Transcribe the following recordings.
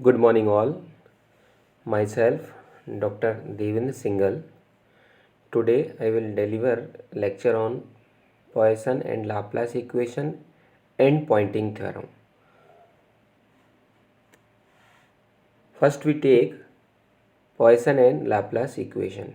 Good morning, all. Myself, Dr. Devendra Singhal. Today, I will deliver lecture on Poisson and Laplace equation and Poynting theorem. First, we take Poisson and Laplace equation.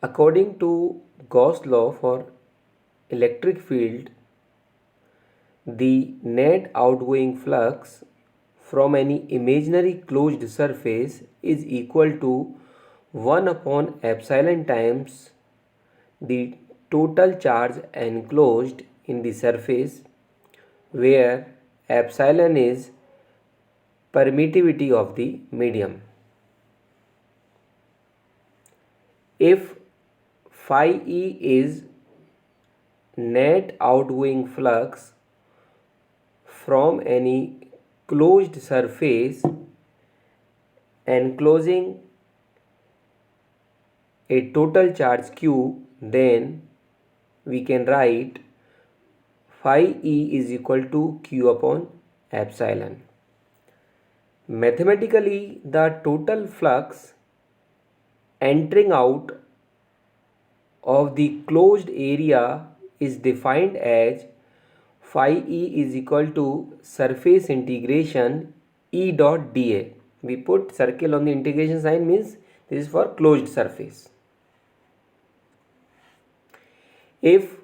According to Gauss law for electric field, the net outgoing flux from any imaginary closed surface is equal to 1 upon epsilon times the total charge enclosed in the surface, where epsilon is permittivity of the medium. If phi e is net outgoing flux from any closed surface enclosing a total charge q, then we can write phi e is equal to q upon epsilon. Mathematically, the total flux entering out of the closed area is defined as phi e is equal to surface integration E dot dA. We put circle on the integration sign, means this is for closed surface. If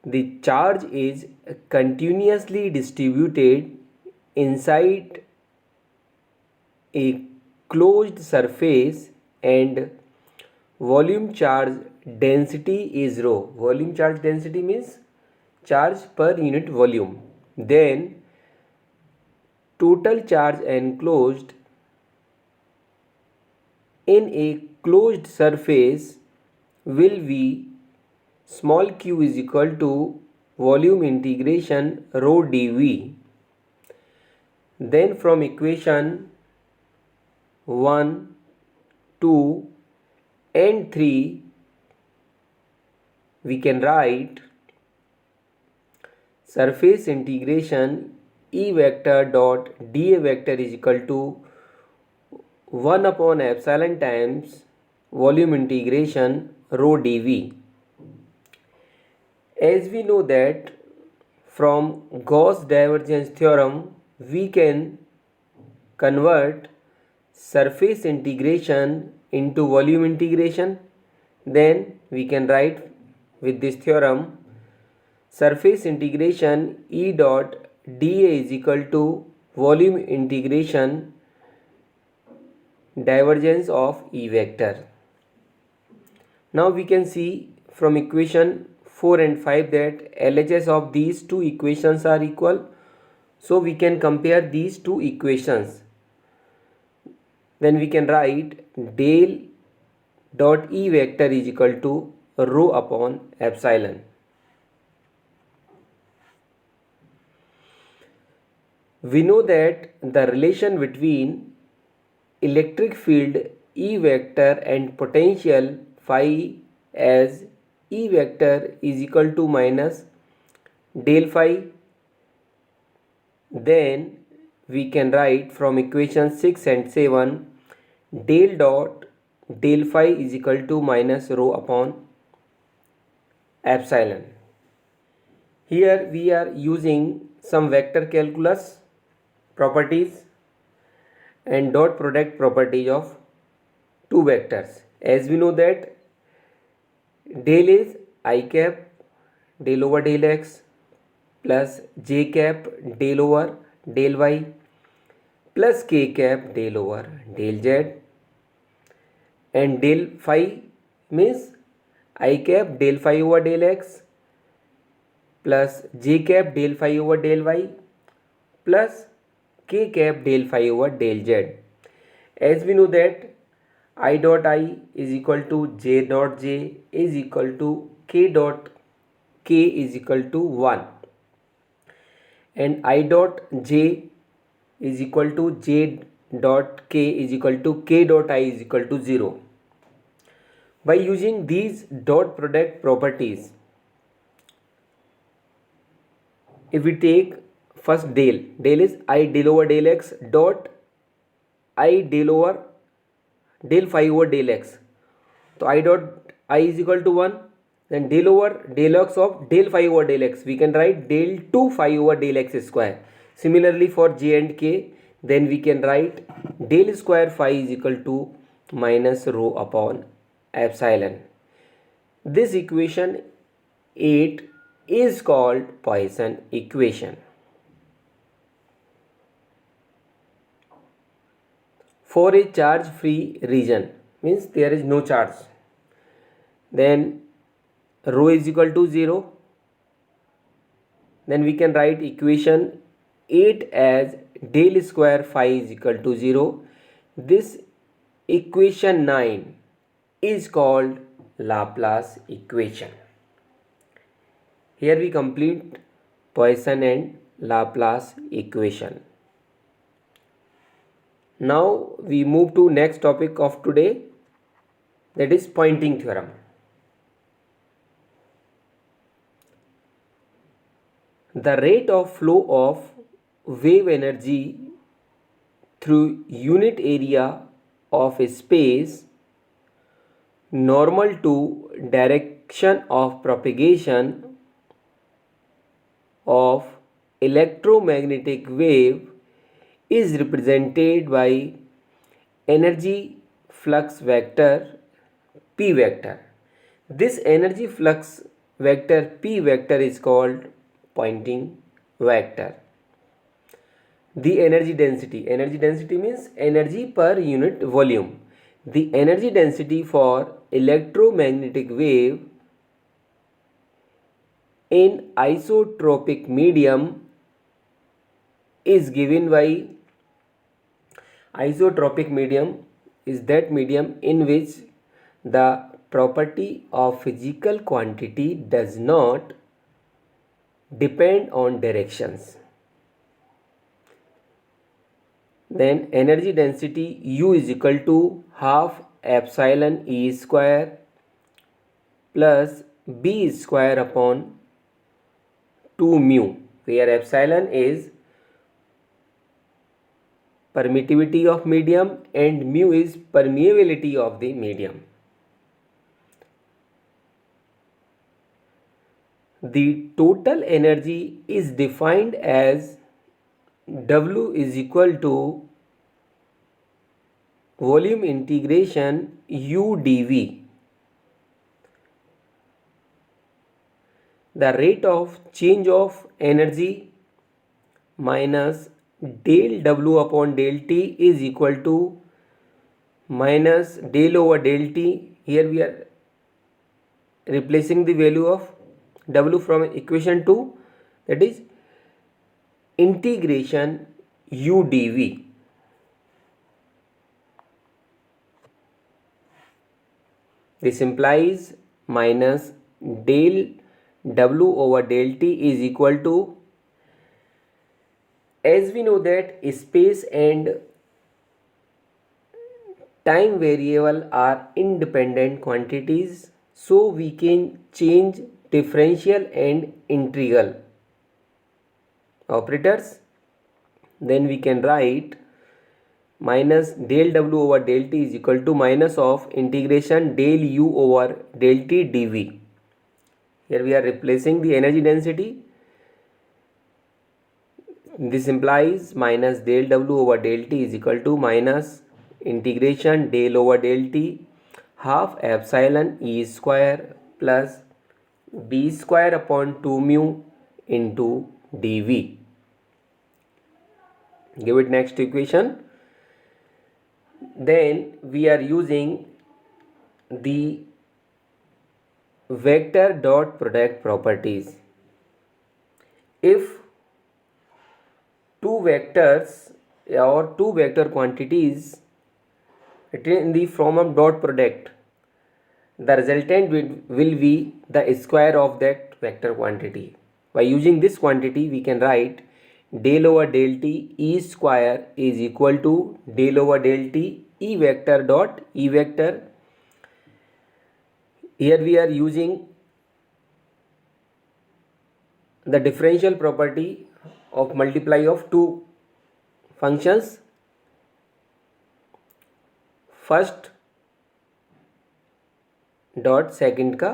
the charge is continuously distributed inside a closed surface and volume charge density is rho. Volume charge density means charge per unit volume. Then total charge enclosed in a closed surface will be small q is equal to volume integration rho dV. Then from equation 1, 2 and 3 we can write surface integration E vector dot dA vector is equal to 1 upon epsilon times volume integration rho dV. As we know that from Gauss divergence theorem we can convert surface integration into volume integration. Then we can write with this theorem surface integration E dot dA is equal to volume integration divergence of E vector. Now we can see from equation 4 and 5 that LHS of these two equations are equal. So we can compare these two equations. Then we can write del dot E vector is equal to rho upon epsilon. We know that the relation between electric field E vector and potential phi as E vector is equal to minus del phi. Then we can write from equation 6 and 7 del dot del phi is equal to minus rho upon epsilon. Here we are using some vector calculus properties and dot product properties of two vectors. As we know that del is I cap del over del x plus j cap del over del y plus k cap del over del z, and del phi means I cap del phi over del x plus j cap del phi over del y plus k cap del phi over del z. As we know that I dot I is equal to j dot j is equal to k dot k is equal to 1, and I dot j is equal to j dot k is equal to k dot I is equal to 0. By using these dot product properties, if we take first del is I del over del x dot I del over del phi over del x. So I dot I is equal to 1, then del over del x of del phi over del x, we can write del 2 phi over del x square. Similarly for j and k, then we can write del square phi is equal to minus rho upon epsilon. This equation 8 is called Poisson equation. For a charge free region, means there is no charge, then rho is equal to 0, then we can write equation 8 as del square phi is equal to 0. This equation 9 is called Laplace equation. Here we complete Poisson and Laplace equation. Now we move to next topic of today, that is Poynting theorem. The rate of flow of wave energy through unit area of a space normal to direction of propagation of electromagnetic wave is represented by energy flux vector P vector. This energy flux vector P vector is called Poynting vector. The energy density means energy per unit volume. The energy density for electromagnetic wave in isotropic medium is given by, isotropic medium is that medium in which the property of physical quantity does not depend on directions. Then energy density U is equal to half epsilon E square plus B square upon 2 mu, where epsilon is permittivity of medium and mu is permeability of the medium. The total energy is defined as W is equal to volume integration U dV. The rate of change of energy minus del W upon del T is equal to minus del over del T. Here we are replacing the value of W from equation 2, that is integration U dV. This implies minus del W over del T is equal to, as we know that space and time variable are independent quantities, so we can change differential and integral operators. Then we can write minus del W over del T is equal to minus of integration del U over del T dV. Here we are replacing the energy density. This implies minus del W over del T is equal to minus integration del over del T half epsilon E square plus B square upon 2 mu into dV. Give it next equation. Then we are using the vector dot product properties. If two vectors or two vector quantities written in the form of dot product, the resultant will be the square of that vector quantity. By using this quantity, we can write del over del T E square is equal to del over del T E vector dot E vector. Here we are using the differential property of multiply of two functions. First dot second का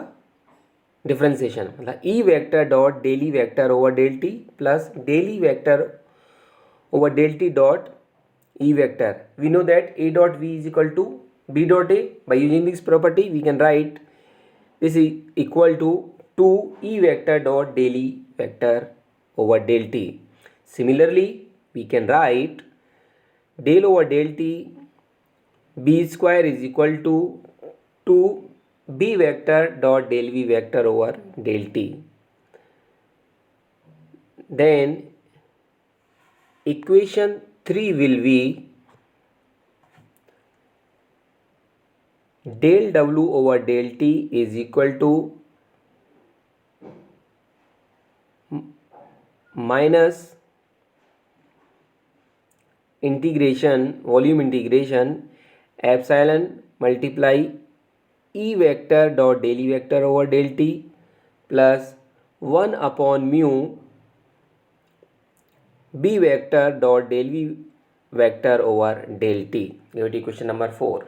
differentiation, मतलब E vector dot del E vector over del T plus del E vector over del t dot e vector. We know that a dot v is equal to b dot a. By using this property we can write this is equal to 2 e vector dot del e vector over del t. Similarly we can write del over del t b square is equal to 2 b vector dot del v vector over del t. Then equation 3 will be del w over del t is equal to minus integration, volume integration epsilon multiply e vector dot del e vector over del t plus 1 upon mu b vector dot del v vector over del t. Give it equation number 4.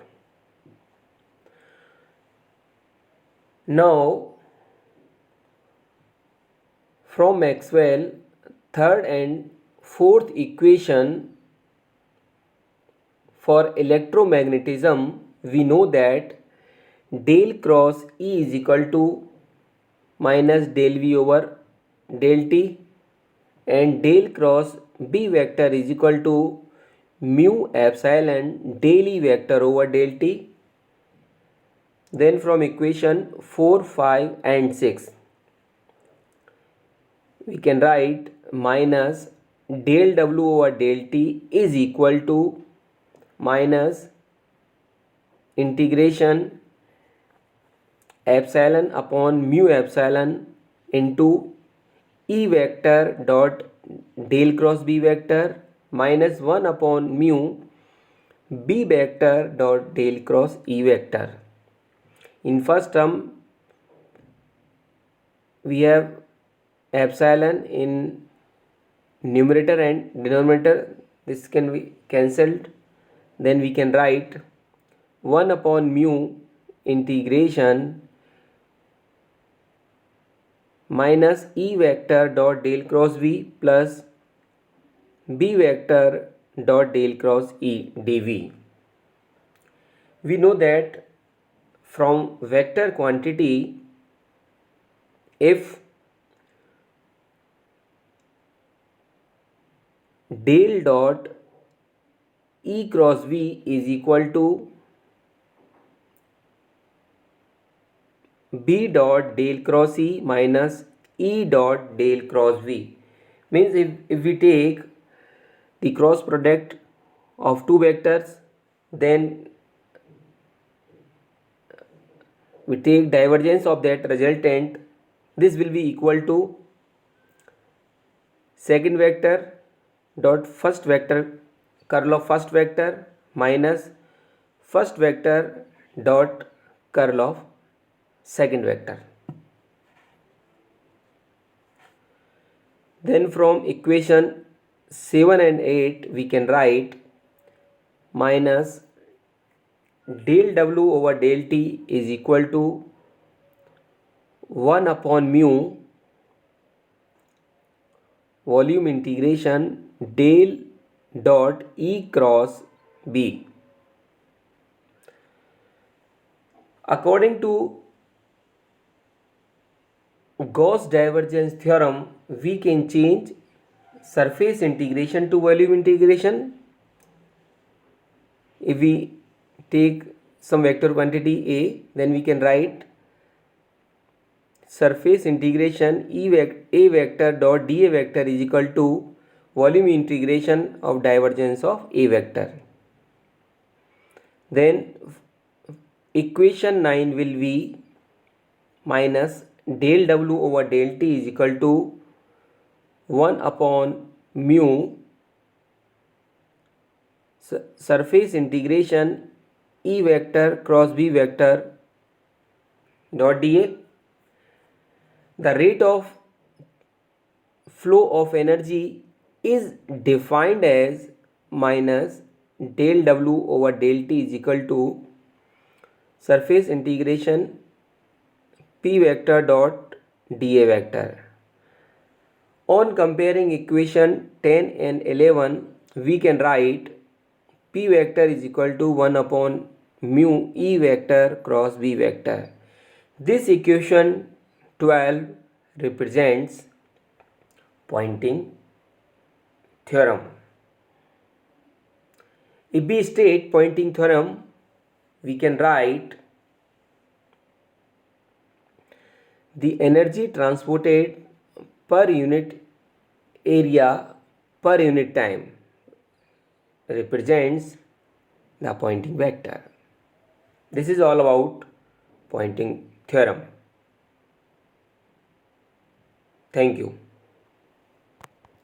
Now from Maxwell third and fourth equation for electromagnetism we know that del cross E is equal to minus del v over del t and del cross b vector is equal to mu epsilon del e vector over del t. Then from equation 4, 5 and 6 we can write minus del w over del t is equal to minus integration epsilon upon mu epsilon into e vector dot del cross b vector minus 1 upon mu b vector dot del cross e vector. In first term we have epsilon in numerator and denominator, this can be cancelled. Then we can write 1 upon mu integration minus e vector dot del cross v plus b vector dot del cross e dv. We know that from vector quantity if del dot e cross v is equal to b dot del cross e minus e dot del cross v, means if we take the cross product of two vectors then we take divergence of that resultant, this will be equal to second vector dot first vector curl of first vector minus first vector dot curl of second vector. Then from equation 7 and 8 we can write minus del w over del t is equal to 1 upon mu volume integration del dot e cross b. According to Gauss divergence theorem we can change surface integration to volume integration. If we take some vector quantity a then we can write surface integration a vector dot dA vector is equal to volume integration of divergence of a vector. Then equation 9 will be minus del w over del t is equal to 1 upon mu surface integration e vector cross b vector dot dA. The rate of flow of energy is defined as minus del W over del T is equal to surface integration P vector dot dA vector. On comparing equation 10 and 11, we can write P vector is equal to 1 upon mu E vector cross B vector. This equation 12 represents Poynting theorem. If we state Poynting theorem, we can write the energy transported per unit area per unit time represents the Poynting vector. This is all about Poynting theorem. Thank you.